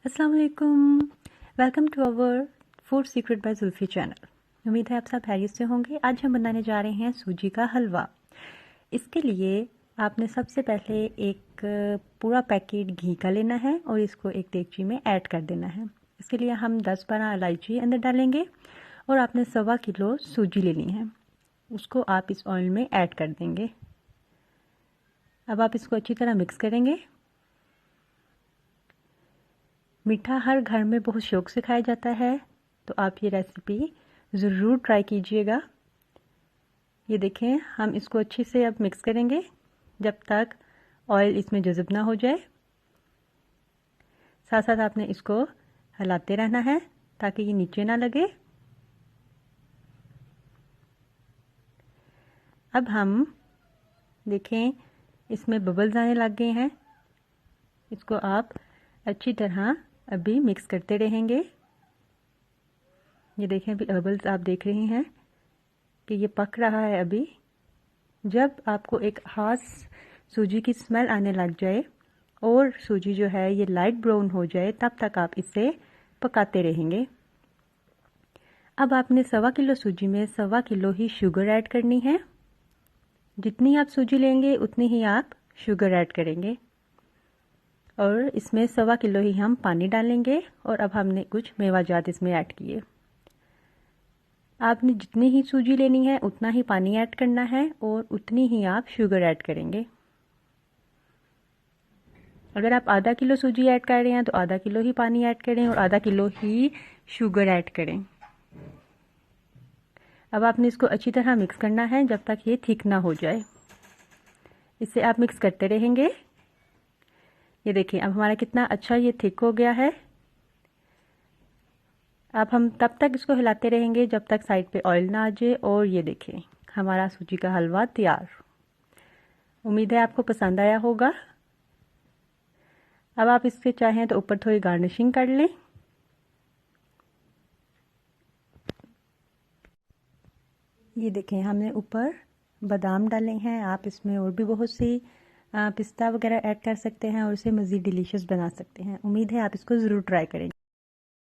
अस्सलाम वालेकुम। Welcome to our food secret by Zulfi channel. उम्मीद है आप सब खैरियत से होंगे। आज हम बनाने जा रहे हैं सूजी का हलवा। इसके लिए आपने सबसे पहले एक पूरा पैकेट घी का लेना है और इसको एक देगची में ऐड कर देना है। इसके लिए हम 10-12 इलायची अंदर डालेंगे और आपने 1.25 किलो सूजी लेनी है, उसको आप इस ऑयल में ऐड कर देंगे। अब आप इसको अच्छी तरह मिक्स करेंगे। मीठा हर घर में बहुत शौक से खाया जाता है, तो आप ये रेसिपी ज़रूर ट्राई कीजिएगा। ये देखें, हम इसको अच्छे से अब मिक्स करेंगे जब तक ऑयल इसमें जज़ब ना हो जाए। साथ साथ आपने इसको हिलाते रहना है ताकि ये नीचे ना लगे। अब हम देखें, इसमें बबल्स आने लग गए हैं। इसको आप अच्छी तरह अभी मिक्स करते रहेंगे। ये देखें, अभी बबल्स आप देख रहे हैं कि ये पक रहा है। अभी जब आपको एक खास सूजी की स्मेल आने लग जाए और सूजी जो है ये लाइट ब्राउन हो जाए, तब तक आप इसे पकाते रहेंगे। अब आपने 1.25 किलो सूजी में 1.25 किलो ही शुगर ऐड करनी है। जितनी आप सूजी लेंगे उतनी ही आप शुगर ऐड करेंगे और इसमें 1.25 किलो ही हम पानी डालेंगे। और अब हमने कुछ मेवाजात इसमें ऐड किए। आपने जितनी ही सूजी लेनी है उतना ही पानी ऐड करना है और उतनी ही आप शुगर ऐड करेंगे। अगर आप आधा किलो सूजी ऐड कर रहे हैं तो आधा किलो ही पानी ऐड करें और आधा किलो ही शुगर ऐड करें। अब आपने इसको अच्छी तरह मिक्स करना है जब तक ये थिक ना हो जाए। इसे आप मिक्स करते रहेंगे। ये देखिए, अब हमारा कितना अच्छा ये थिक हो गया है। अब हम तब तक इसको हिलाते रहेंगे जब तक साइड पे ऑयल ना आ जाए। और ये देखें, हमारा सूजी का हलवा तैयार। उम्मीद है आपको पसंद आया होगा। अब आप इससे चाहें तो ऊपर थोड़ी गार्निशिंग कर लें। ये देखें, हमने ऊपर बादाम डाले हैं। आप इसमें और भी बहुत सी पिस्ता वगैरह ऐड कर सकते हैं और इसे मज़ीद डिलीशियस बना सकते हैं। उम्मीद है आप इसको ज़रूर ट्राई करेंगे।